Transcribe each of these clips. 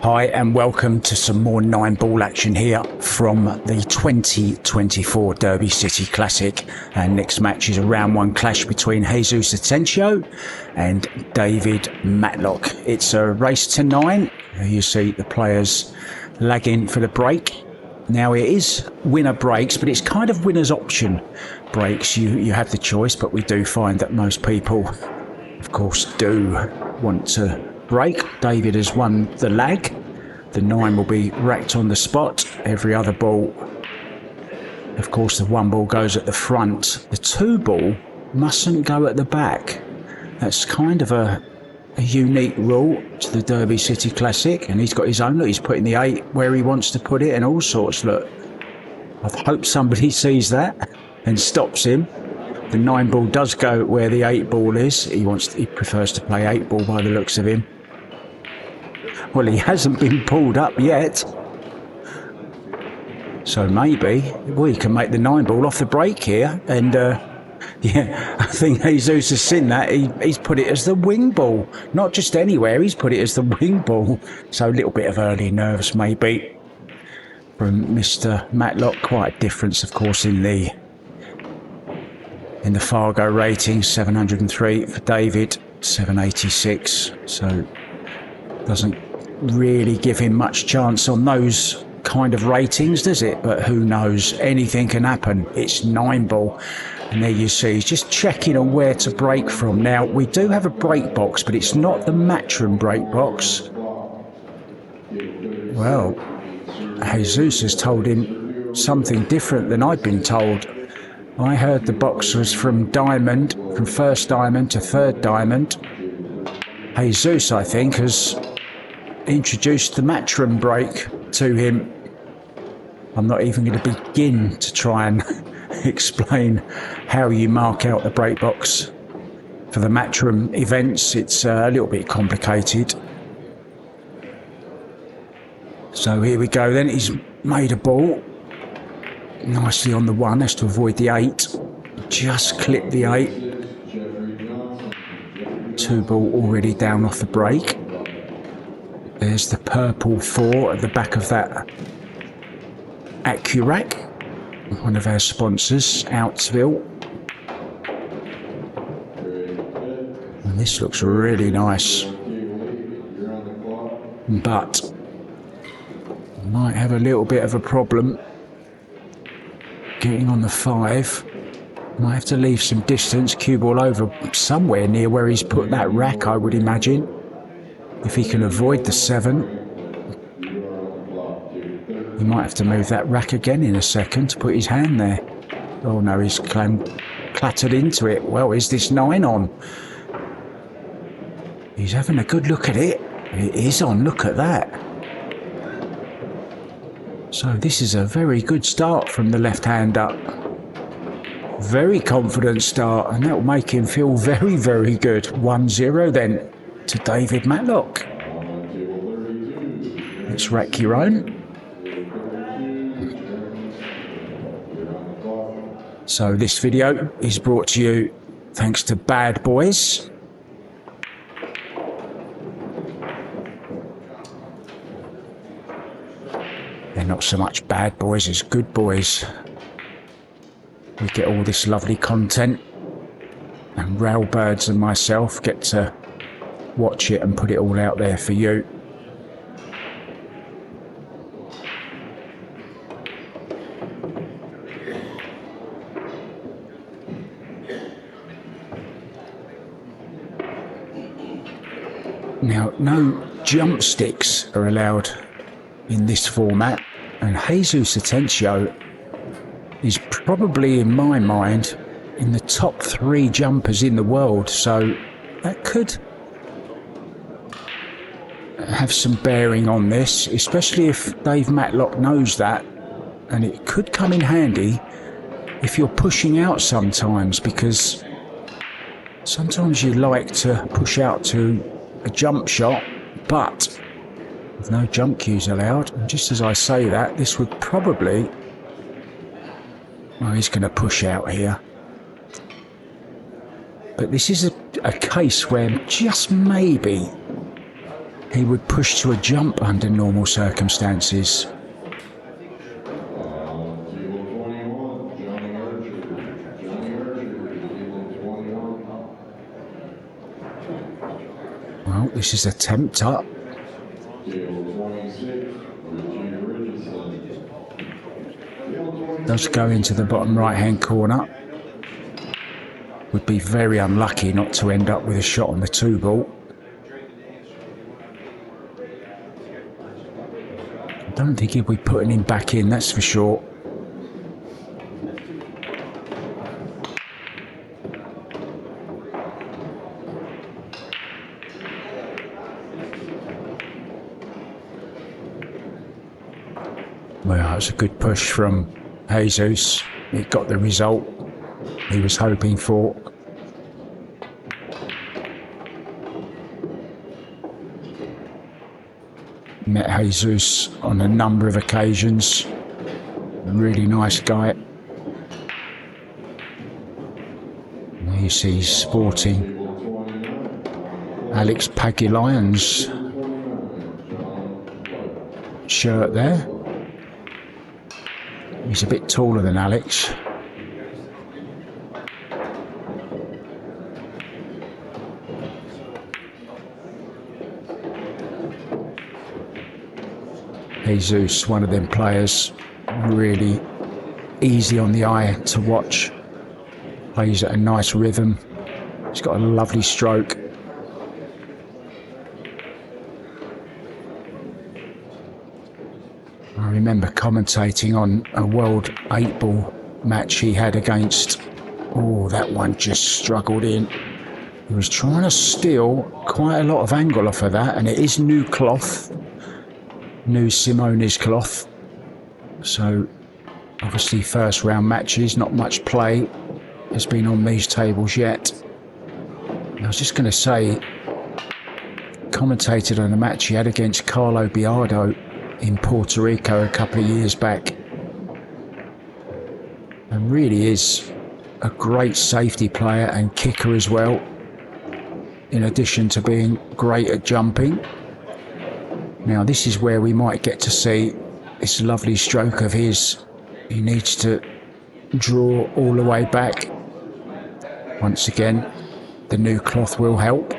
Hi and welcome to some more 9-ball action here from the 2024 Derby City Classic. And next match is a round one clash between Jesus Atencio and David Matlock. It's a race to 9. You see the players lagging for the break. Now it is winner breaks, but it's kind of winner's option breaks. You have the choice, but we do find that most people, of course, do want to break. David has won the lag. The 9 will be racked on the spot. Every other ball, of course, the 1 ball goes at the front. The 2 ball mustn't go at the back. That's kind of a unique rule to the Derby City Classic, and he's got his own. Look, he's putting the 8 where he wants to put it and all sorts. Look, I hope somebody sees that and stops him. The 9 ball does go where the 8 ball is. He prefers to play 8 ball by the looks of him. Well, he hasn't been pulled up yet. So maybe he can make the 9 ball off the break here. And yeah, I think Jesus has seen that. He's put it as the wing ball. Not just anywhere, he's put it as the wing ball. So a little bit of early nerves maybe from Mr. Matlock. Quite a difference, of course, in the Fargo rating. 703 for David, 786. So doesn't really give him much chance on those kind of ratings, does it? But who knows? Anything can happen. It's 9 ball. And there you see, he's just checking on where to break from. Now, we do have a break box, but it's not the Matchroom break box. Well, Jesus has told him something different than I've been told. I heard the box was from diamond, from first diamond to third diamond. Jesus, I think, has introduced the Matchroom break to him. I'm not even going to begin to try and explain how you mark out the break box for the Matchroom events. It's a little bit complicated. So here we go then. He's made a ball nicely on the 1, has to avoid the 8. Just clip the 8. 2 ball already down off the break. There's the purple 4 at the back of that Accurac, one of our sponsors, Outsville. And this looks really nice, but might have a little bit of a problem getting on the 5. Might have to leave some distance, cue ball over somewhere near where he's put that rack, I would imagine. If he can avoid the 7, he might have to move that rack again in a second to put his hand there. Oh no, he's clattered into it. Well, is this 9 on? He's having a good look at it. It is on, look at that. So this is a very good start from the left hand up. Very confident start, and that will make him feel very, very good. 1-0 then to David Matlock. Let's rack your own. So this video is brought to you thanks to Bad Boys. They're not so much bad boys as good boys. We get all this lovely content, and Railbirds and myself get to watch it and put it all out there for you. Now, no jump sticks are allowed in this format, and Jesus Atencio is probably, in my mind, in the top 3 jumpers in the world, so that could have some bearing on this, especially if Dave Matlock knows that, and it could come in handy if you're pushing out sometimes, because sometimes you like to push out to a jump shot, but with no jump cues allowed. And just as I say that, this would probably... Well, he's going to push out here. But this is a case where just maybe he would push to a jump under normal circumstances. Well, this is a tempter. Does go into the bottom right-hand corner. Would be very unlucky not to end up with a shot on the 2 ball. I don't think he'll be putting him back in, that's for sure. Well, that was a good push from Jesus. It got the result he was hoping for. Met Jesus on a number of occasions. A really nice guy. You see he's sporting Alex Pagulayan's shirt there. He's a bit taller than Alex. Jesus, one of them players, really easy on the eye to watch. Plays at a nice rhythm. He's got a lovely stroke. I remember commentating on a World 8-ball match he had against... Oh, that one just struggled in. He was trying to steal quite a lot of angle off of that, and it is new cloth. New Simone's cloth. So, obviously first round matches, not much play has been on these tables yet. I was just going to say, commentated on a match he had against Carlo Biardo in Puerto Rico a couple of years back, and really is a great safety player and kicker as well, in addition to being great at jumping. Now this is where we might get to see this lovely stroke of his. He needs to draw all the way back. Once again, the new cloth will help.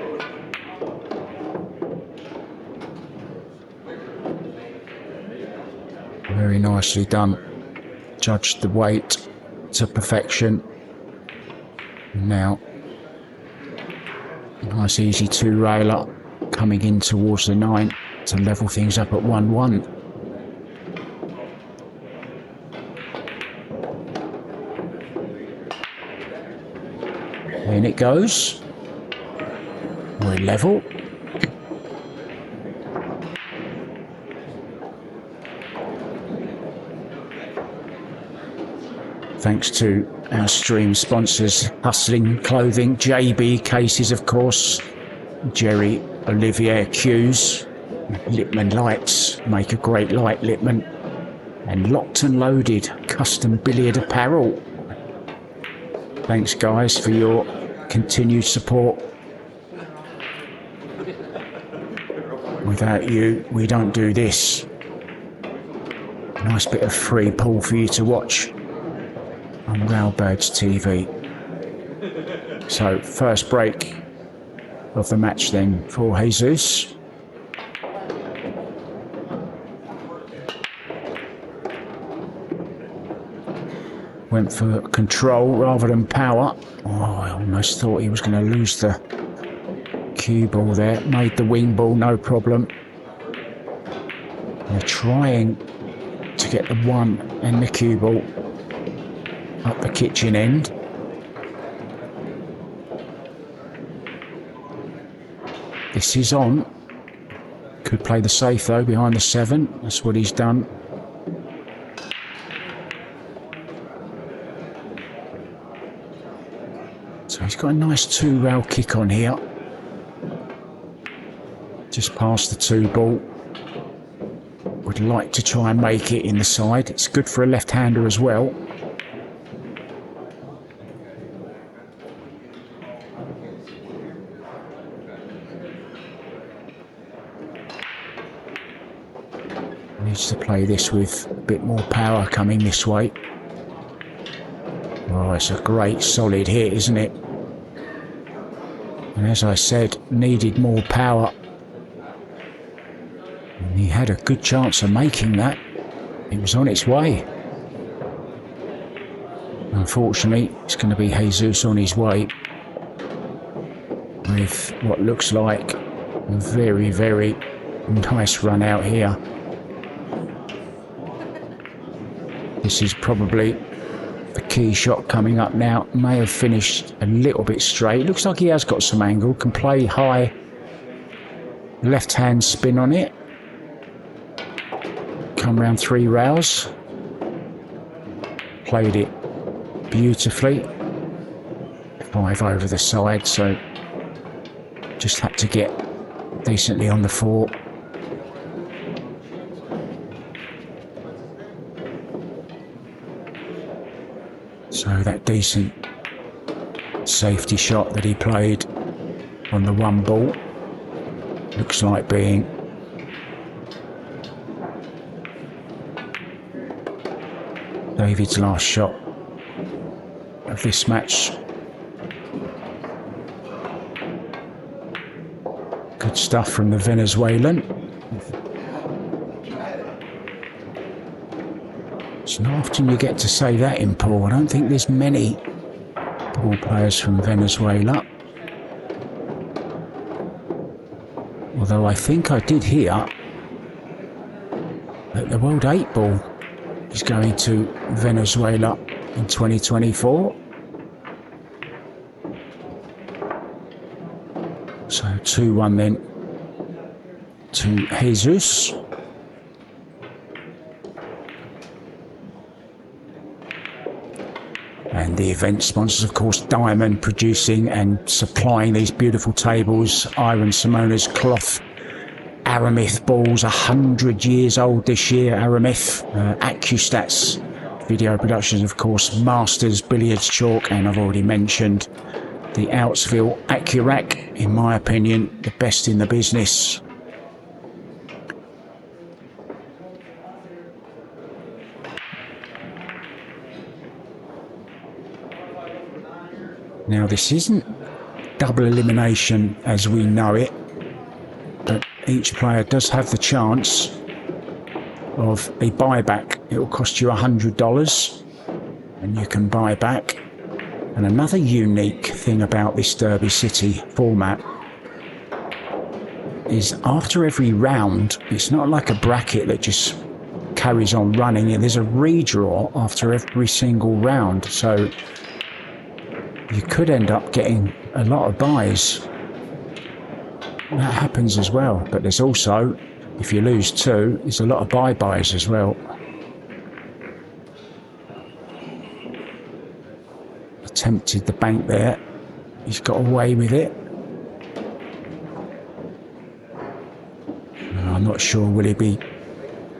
Very nicely done. Judged the weight to perfection. Now, nice easy 2-railer coming in towards the 9 to level things up at 1-1. In it goes. We're level. Thanks to our stream sponsors, Hustling Clothing, JB Cases of course, Jerry Olivier Hughes, Lippmann Lights, make a great light Lippmann, and Locked and Loaded Custom Billiard Apparel. Thanks guys for your continued support. Without you, we don't do this. Nice bit of free pool for you to watch on Railbirds TV. So, first break of the match then for Jesus. Went for control rather than power. Oh, I almost thought he was going to lose the cue ball there. Made the wing ball, no problem. They're trying to get the 1 and the cue ball up the kitchen end. This is on. Could play the safe though behind the 7. That's what he's done. So he's got a nice 2-rail kick on here. Just past the 2 ball. Would like to try and make it in the side. It's good for a left-hander as well. Needs to play this with a bit more power coming this way. Oh, it's a great solid hit, isn't it? And as I said, needed more power. And he had a good chance of making that. It was on its way. Unfortunately, it's going to be Jesus on his way with what looks like a very, very nice run out here. This is probably the key shot coming up now. May have finished a little bit straight. Looks like he has got some angle. Can play high left hand spin on it. Come round 3 rails. Played it beautifully. 5 over the side, so just had to get decently on the 4. So that decent safety shot that he played on the 1 ball looks like being David's last shot of this match. Good stuff from the Venezuelan. It's not often you get to say that in pool. I don't think there's many pool players from Venezuela. Although I think I did hear that the World 8 ball is going to Venezuela in 2024. So 2-1 then to Jesus. And the event sponsors, of course, Diamond, producing and supplying these beautiful tables. Iron Simona's cloth Aramith balls, 100 years old this year, Aramith. Accustats video productions, of course, Masters Billiards Chalk, and I've already mentioned the Outsville Accurac, in my opinion, the best in the business. Now, this isn't double elimination as we know it, but each player does have the chance of a buyback. It will cost you $100 and you can buy back. And another unique thing about this Derby City format is after every round, it's not like a bracket that just carries on running. There's a redraw after every single round. So you could end up getting a lot of buys. That happens as well. But there's also, if you lose 2, there's a lot of buys as well. Attempted the bank there. He's got away with it. I'm not sure, will he be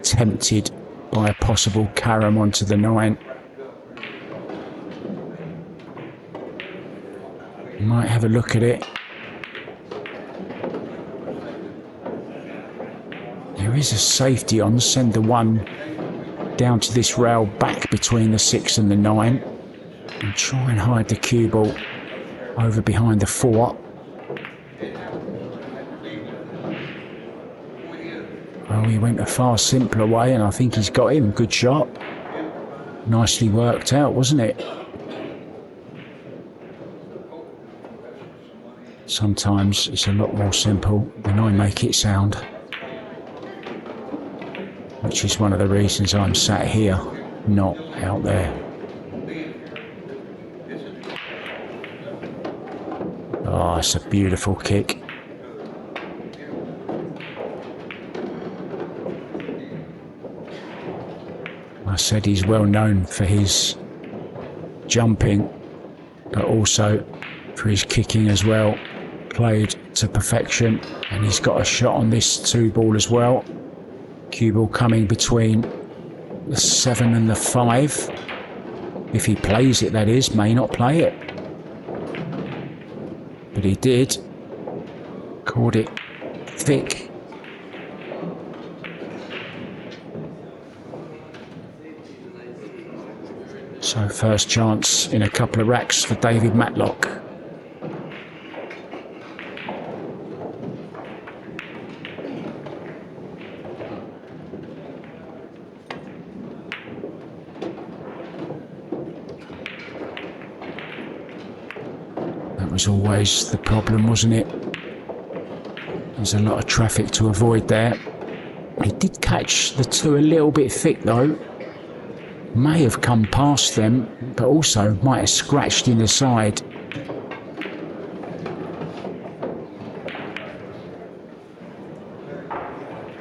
tempted by a possible carom onto the 9? Might have a look at it. There is a safety on. Send the 1 down to this rail back between the 6 and the 9. And try and hide the cue ball over behind the 4. Oh, he went a far simpler way, and I think he's got him. Good shot. Nicely worked out, wasn't it? Sometimes it's a lot more simple than I make it sound. Which is one of the reasons I'm sat here, not out there. Oh, it's a beautiful kick. I said he's well known for his jumping, but also for his kicking as well. Played to perfection, and he's got a shot on this 2 ball as well. Cue ball coming between the 7 and the 5. If he plays it, that is, may not play it. But he did. Caught it thick. So first chance in a couple of racks for David Matlock. That was always the problem, wasn't it? There's a lot of traffic to avoid there. He did catch the two a little bit thick though. May have come past them, but also might have scratched in the side.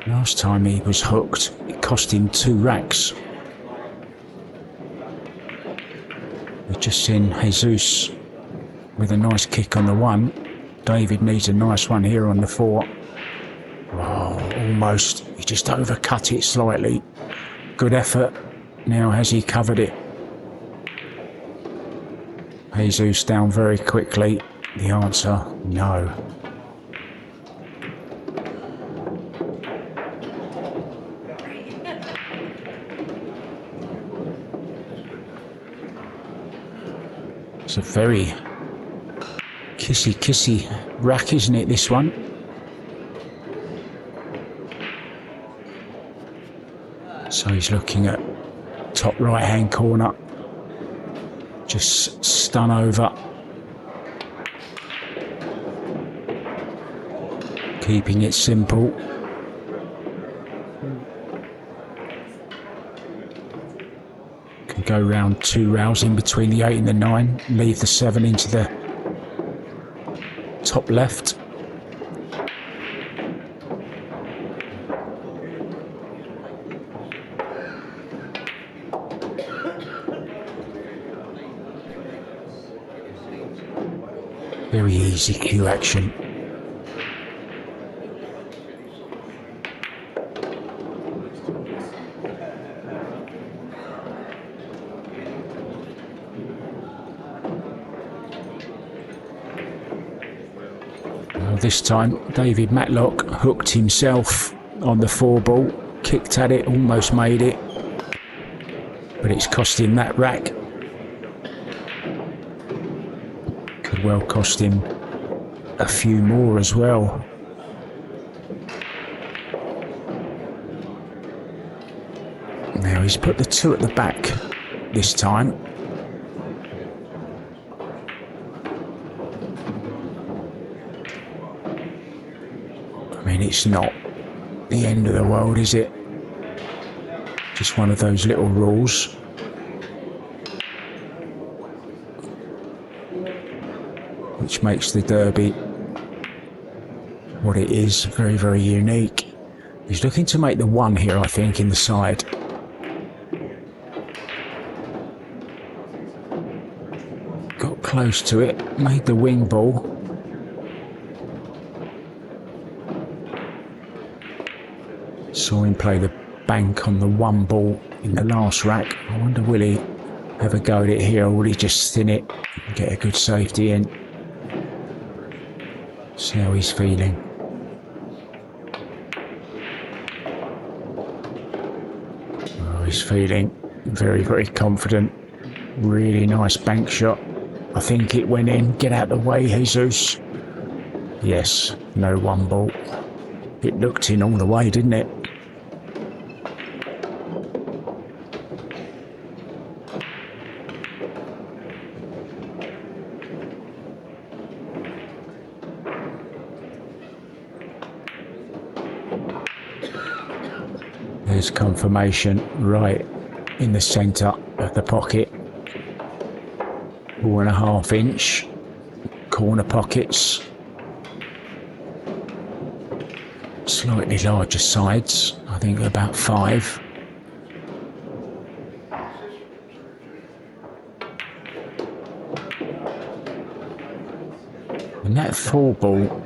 Last time he was hooked, it cost him 2 racks. We've just seen Jesus with a nice kick on the 1. David needs a nice one here on the 4. Oh, almost. He just overcut it slightly. Good effort. Now has he covered it? Jesus down very quickly. The answer, no. It's a very kissy rack, isn't it, this one? So he's looking at top right hand corner. Just stun over. Keeping it simple. Can go round 2 rails in between the 8 and the 9. Leave the 7 into the top left. Very easy cue action. Well, this time David Matlock hooked himself on the 4 ball, kicked at it, almost made it, but it's cost him that rack. Could well cost him a few more as well. Now he's put the 2 at the back this time. I mean, it's not the end of the world, is it? Just one of those little rules. Which makes the derby what it is, very, very unique. He's looking to make the 1 here, I think, in the side. Got close to it, made the wing ball. Saw him play the bank on the 1 ball in the last rack. I wonder, will he have a go at it here, or will he just thin it and get a good safety in? See how he's feeling. Oh, he's feeling very, very confident. Really nice bank shot. I think it went in. Get out the way, Jesus. Yes, no 1 ball. It looked in all the way, didn't it? There's confirmation right in the centre of the pocket. 4.5 inch corner pockets. Slightly larger sides, I think about 5. And that 4 ball,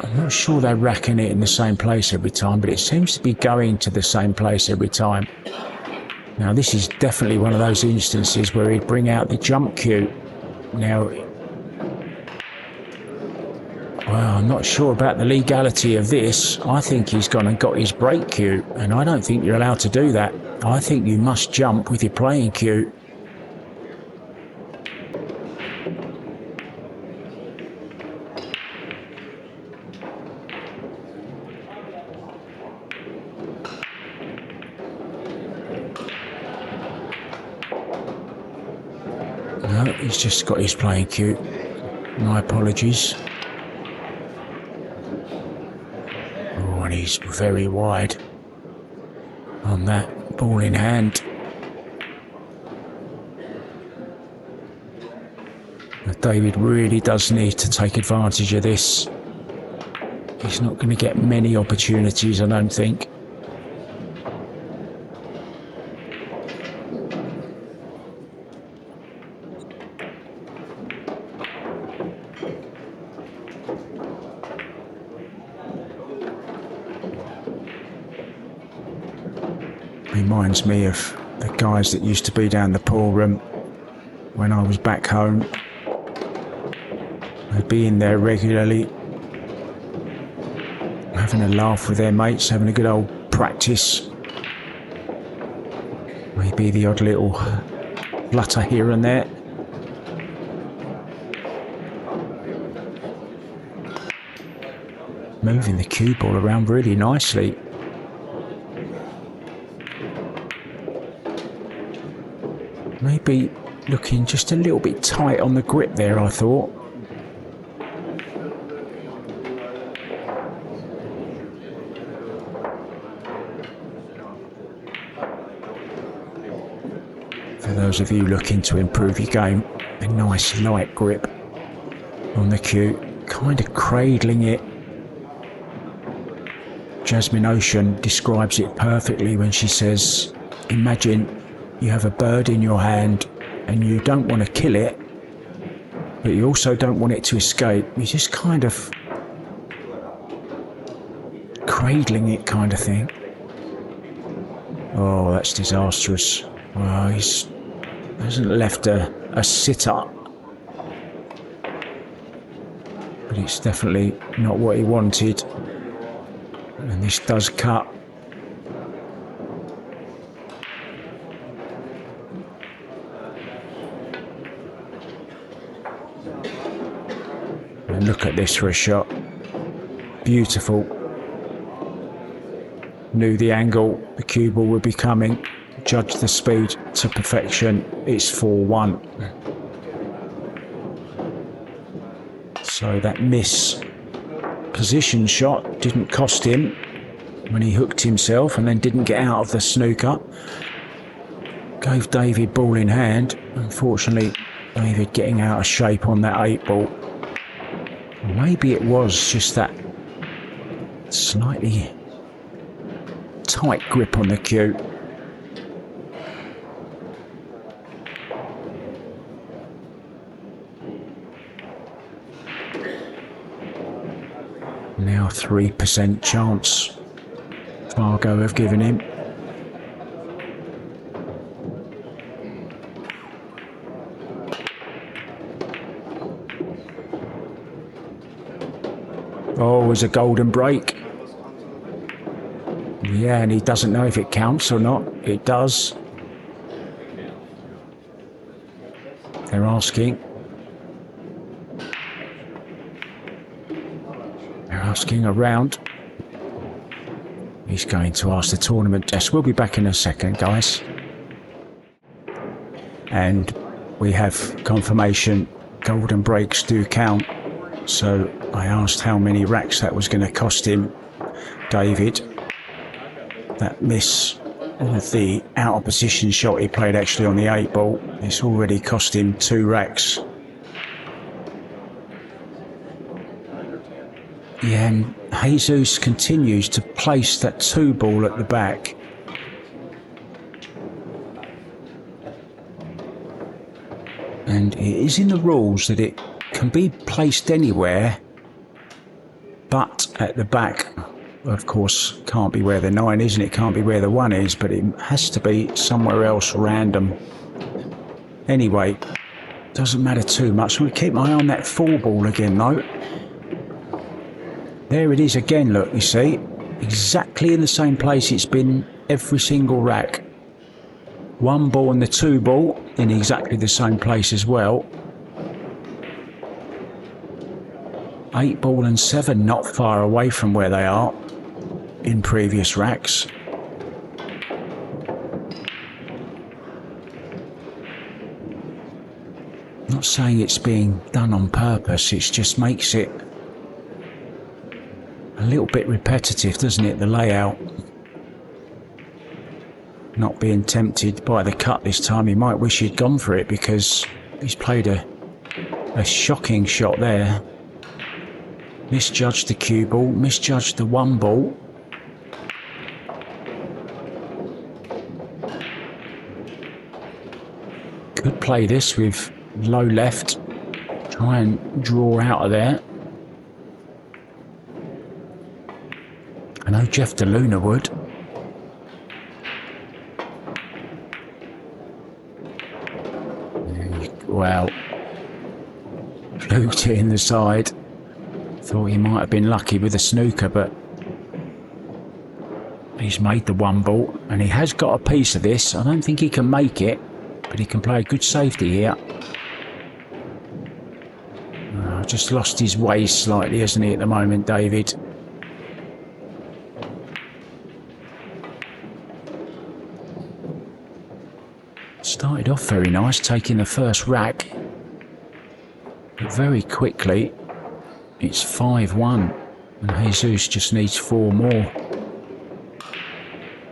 I'm not sure they're racking it in the same place every time, but it seems to be going to the same place every time. Now this is definitely one of those instances where he'd bring out the jump cue. Now, well, I'm not sure about the legality of this. I think he's gone and got his break cue, and I don't think you're allowed to do that. I think you must jump with your playing cue. he's just got his playing cue. My apologies. Oh, and he's very wide on that ball in hand. But David really does need to take advantage of this. He's not going to get many opportunities, I don't think. Reminds me of the guys that used to be down the pool room when I was back home. They'd be in there regularly, having a laugh with their mates, having a good old practice. Maybe the odd little flutter here and there. Moving the cue ball around really nicely. Maybe looking just a little bit tight on the grip there, I thought. For those of you looking to improve your game, a nice light grip on the cue, kind of cradling it. Jasmine Ocean describes it perfectly when she says, imagine you have a bird in your hand and you don't want to kill it, but you also don't want it to escape. You're just kind of cradling it, kind of thing. Oh, that's disastrous. Well, he's hasn't left a sit-up, but it's definitely not what he wanted. And this does cut. And look at this for a shot. Beautiful. Knew the angle the cue ball would be coming. Judged the speed to perfection. It's 4-1. So that miss position shot didn't cost him when he hooked himself and then didn't get out of the snooker. Gave David ball in hand. Unfortunately, David getting out of shape on that 8 ball. Maybe it was just that slightly tight grip on the cue. Now 3% chance Fargo have given him. Oh, it's a golden break. Yeah, and he doesn't know if it counts or not. It does. They're asking. They're asking around. He's going to ask the tournament desk. We'll be back in a second, guys. And we have confirmation golden breaks do count. So I asked how many racks that was going to cost him, David. That miss of the out of position shot he played actually on the 8 ball, it's already cost him 2 racks. Yeah, and Jesus continues to place that 2 ball at the back. And it is in the rules that it can be placed anywhere, but at the back, of course, can't be where the 9 is and it can't be where the 1 is, but it has to be somewhere else random. Anyway, doesn't matter too much. I'm going to keep my eye on that 4 ball again though. There it is again, look, you see, exactly in the same place it's been every single rack. 1 ball and the 2 ball in exactly the same place as well. 8 ball and 7 not far away from where they are in previous racks. Not not saying it's being done on purpose, it just makes it a little bit repetitive, doesn't it, the layout? Not being tempted by the cut this time. He might wish he'd gone for it because he's played a shocking shot there. Misjudged the cue ball, misjudged the one ball. Could play this with low left, try and draw out of there. I know Jeff DeLuna would. Well, fluked it in the side. Thought he might have been lucky with the snooker, but he's made the one ball and he has got a piece of this. I don't think he can make it, but he can play a good safety here. Just lost his way slightly, hasn't he, at the moment, David? Started off very nice, taking the first rack. But very quickly, it's 5-1. And Jesus just needs 4 more.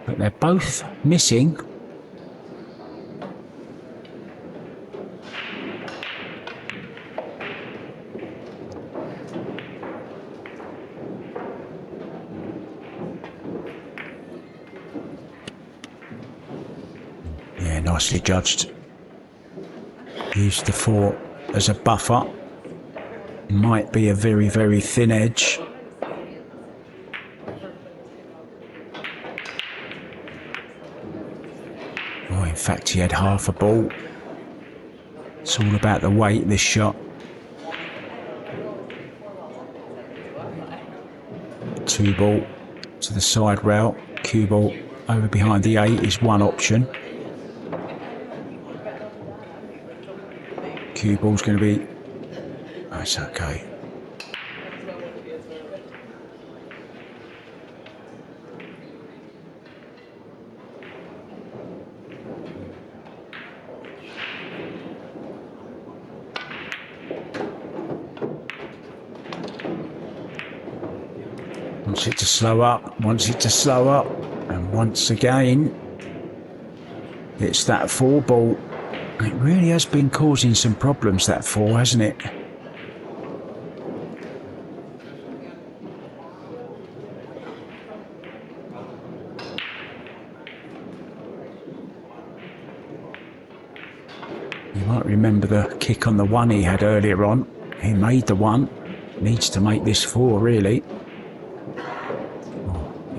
But they're both missing. Yeah, nicely judged. Used the 4 as a buffer. Might be a very, very thin edge. Oh, in fact, he had half a ball. It's all about the weight, this shot. 2 ball to the side rail. Cue ball over behind the 8 is one option. Cue ball's going to be... That's okay. Wants it to slow up, wants it to slow up, and once again, it's that 4 ball. It really has been causing some problems, that 4, hasn't it? You might remember the kick on the 1 he had earlier on. He made the 1. Needs to make this 4, really.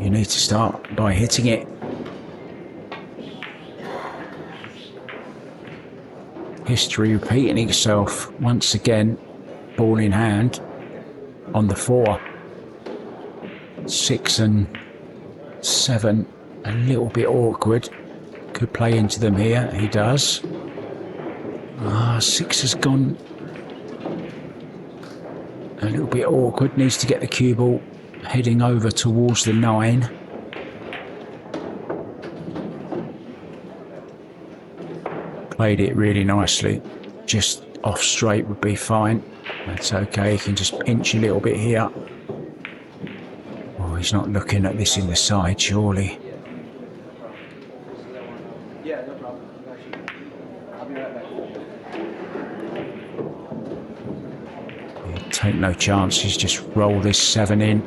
You need to start by hitting it. History repeating itself once again. Ball in hand on the 4. 6 and 7, a little bit awkward. Could play into them here. He does. 6 has gone a little bit awkward. Needs to get the cue ball heading over towards the 9. Played it really nicely. Just off straight would be fine. That's okay. He can just pinch a little bit here. Oh, he's not looking at this in the side, surely. Take no chances, just roll this 7 in,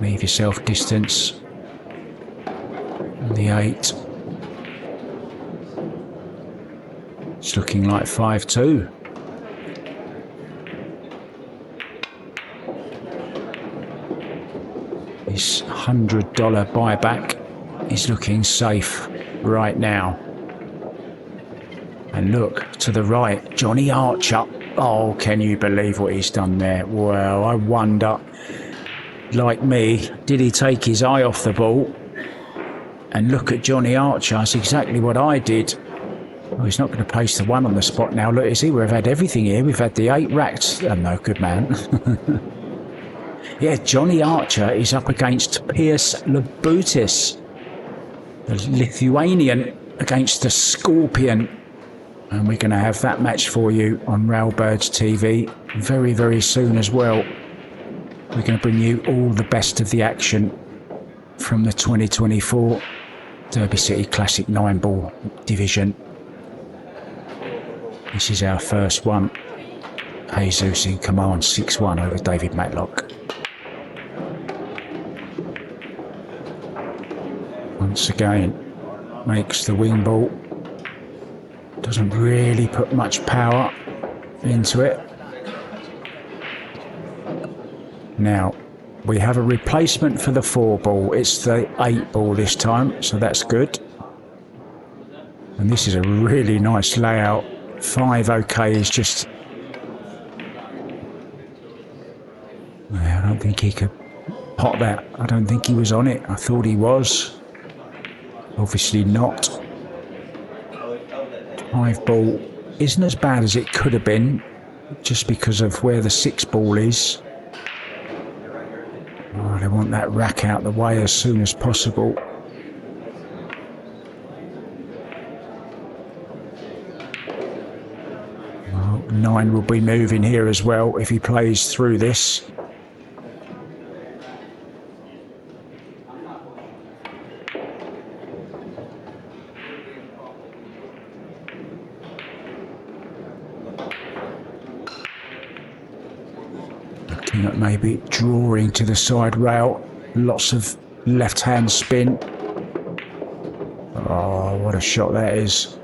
leave yourself distance. And the 8. It's looking like 5-2. His $100 buyback is looking safe right now. And look to the right, Johnny Archer. Oh, can you believe what he's done there? Well, I wonder, like me, did he take his eye off the ball? And look at Johnny Archer, that's exactly what I did. Oh, he's not going to place the 1 on the spot now. Look, you see, we've had everything here. We've had the 8 racks. Oh, no, good man. Yeah, Johnny Archer is up against Piers Labutis, the Lithuanian, against the Scorpion And we're going to have that match for you on Railbirds TV very, very soon as well. We're going to bring you all the best of the action from the 2024 Derby City Classic 9-ball division. This is our first one. Jesus in command, 6-1 over David Matlock. Once again, makes the wing ball. Doesn't really put much power into it. Now, we have a replacement for the 4-ball. It's the 8-ball this time, so that's good. And this is a really nice layout. 5 OK is just... I don't think he could pot that. I don't think he was on it. I thought he was. Obviously not. 5-ball isn't as bad as it could have been, just because of where the 6-ball is. Oh, they want that rack out the way as soon as possible. Well, 9 will be moving here as well if he plays through this. Looking at maybe drawing to the side rail. Lots of left-hand spin. Oh, what a shot that is.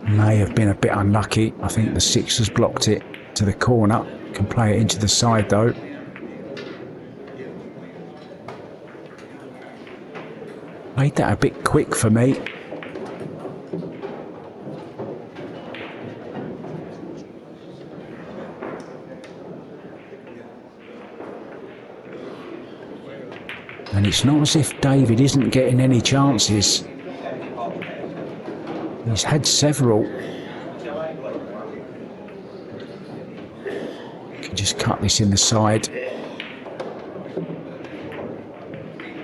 May have been a bit unlucky. I think the 6 has blocked it to the corner. Can play it into the side though. Made that a bit quick for me. And it's not as if David isn't getting any chances. He's had several. Can just cut this in the side.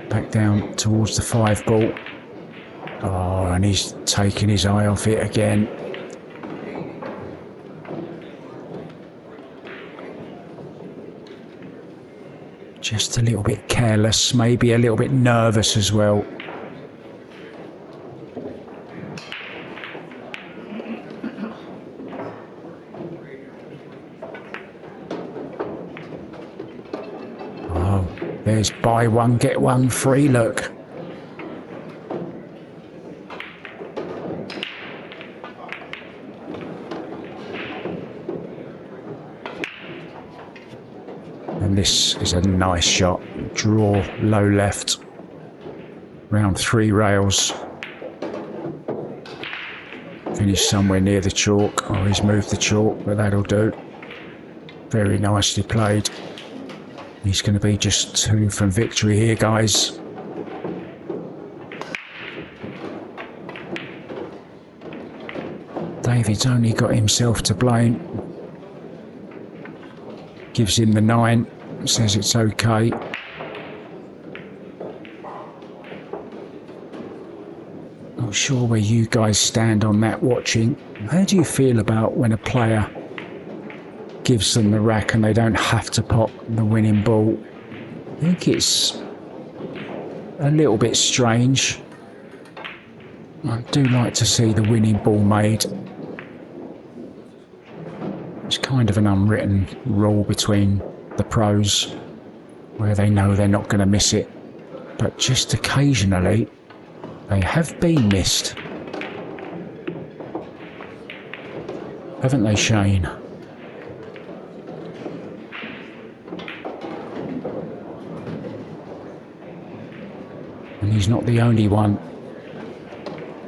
Back down towards the 5-ball. Oh, and he's taking his eye off it again. Just a little bit careless, maybe a little bit nervous as well. Oh, there's buy one, get one free, look. And this is a nice shot. Draw low left. Round 3 rails. Finish somewhere near the chalk. Oh, he's moved the chalk, but that'll do. Very nicely played. He's going to be just 2 from victory here, guys. David's only got himself to blame. Gives him the 9, says it's okay. Not sure where you guys stand on that watching. How do you feel about when a player gives them the rack and they don't have to pop the winning ball? I think it's a little bit strange. I do like to see the winning ball made. It's kind of an unwritten rule between the pros where they know they're not going to miss it, but just occasionally they have been missed. Haven't they, Shane? And he's not the only one.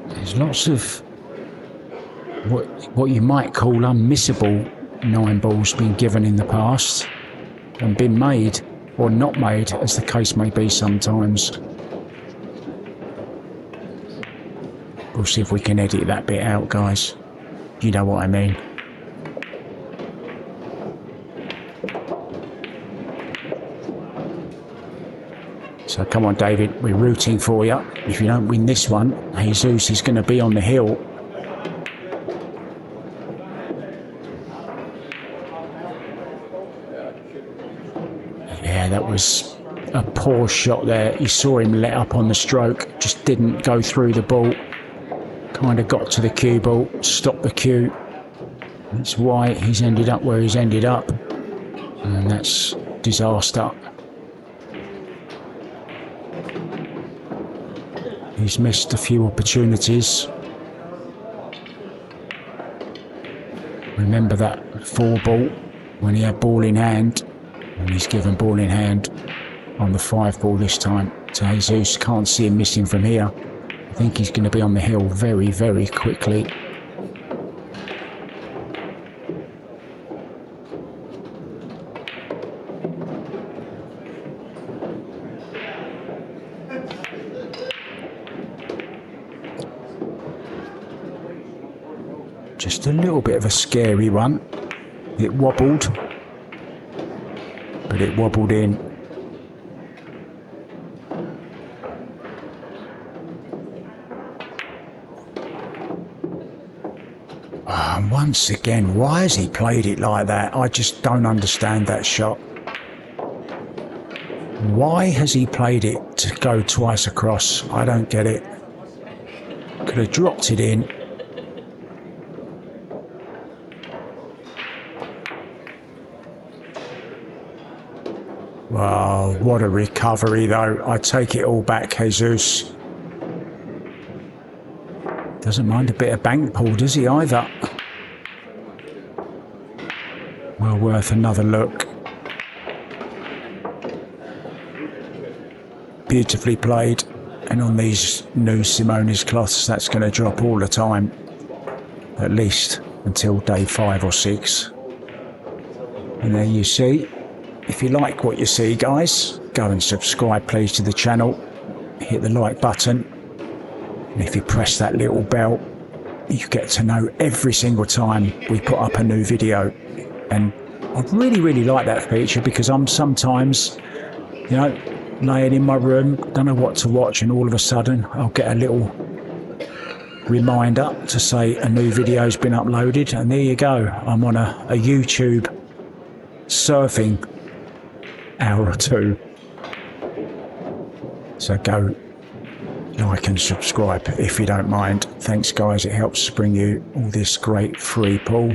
There's lots of what you might call unmissable 9 balls been given in the past and been made or not made, as the case may be sometimes. We'll see if we can edit that bit out, guys. You know what I mean. So come on, David, we're rooting for you. If you don't win this one, Jesus is going to be on the hill. Yeah, that was a poor shot there. You saw him let up on the stroke, just didn't go through the ball. Kind of got to the cue ball, stopped the cue. That's why he's ended up where he's ended up. And that's disaster. He's missed a few opportunities. Remember that 4 ball when he had ball in hand, and he's given ball in hand on the 5 ball this time to Jesus. Can't see him missing from here. I think he's going to be on the hill very, very quickly. Just a little bit of a scary one. It wobbled, but it wobbled in. And once again, why has he played it like that? I just don't understand that shot. Why has he played it to go twice across? I don't get it. Could have dropped it in. Wow, what a recovery though. I take it all back, Jesus. Doesn't mind a bit of bank pull, does he either? Well worth another look. Beautifully played. And on these new Simone's cloths, that's going to drop all the time. At least until day 5 or 6. And there you see. If you like what you see, guys, go and subscribe please to the channel. Hit the like button. And if you press that little bell, you get to know every single time we put up a new video. And I really, really like that feature because I'm sometimes, you know, laying in my room, don't know what to watch, and all of a sudden I'll get a little reminder to say a new video's been uploaded, and there you go. I'm on a YouTube surfing hour or 2. So go like and subscribe if you don't mind. Thanks guys, it helps bring you all this great free pull,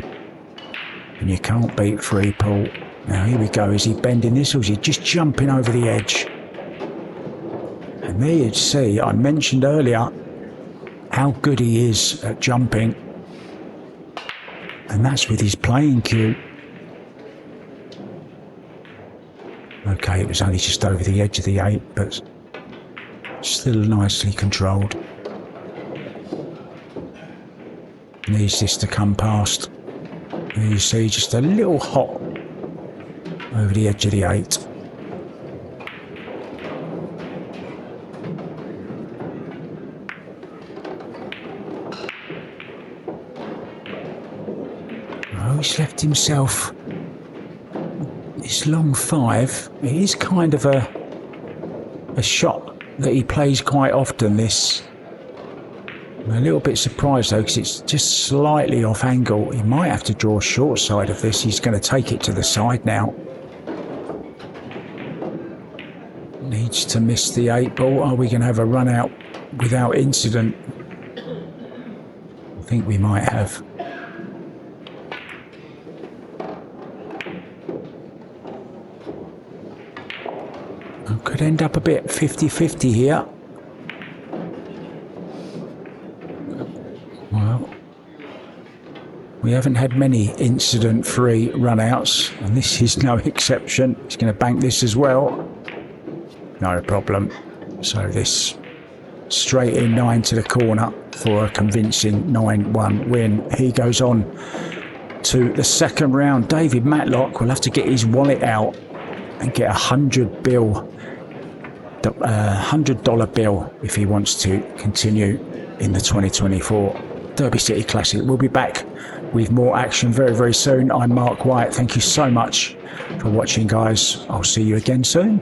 and you can't beat free pull. Now here we go. Is he bending this or is he just jumping over the edge? And there you see, I mentioned earlier how good he is at jumping, and that's with his playing cue. Okay, it was only just over the edge of the 8, but still nicely controlled. Needs this to come past. There you see, just a little hot over the edge of the 8. Oh, he's left himself. This long 5, it is kind of a shot that he plays quite often, this. I'm a little bit surprised though, because it's just slightly off angle. He might have to draw short side of this. He's going to take it to the side now. Needs to miss the 8 ball. Are we going to have a run out without incident? I think we might have. Could end up a bit 50-50 here. Well, we haven't had many incident-free run-outs, and this is no exception. He's going to bank this as well. No problem. So this straight in 9 to the corner for a convincing 9-1 win. He goes on to the second round. David Matlock will have to get his wallet out and get $100 bill if he wants to continue in the 2024 Derby City Classic. We'll be back with more action very, very soon. I'm Mark White. Thank you so much for watching, guys. I'll see you again soon.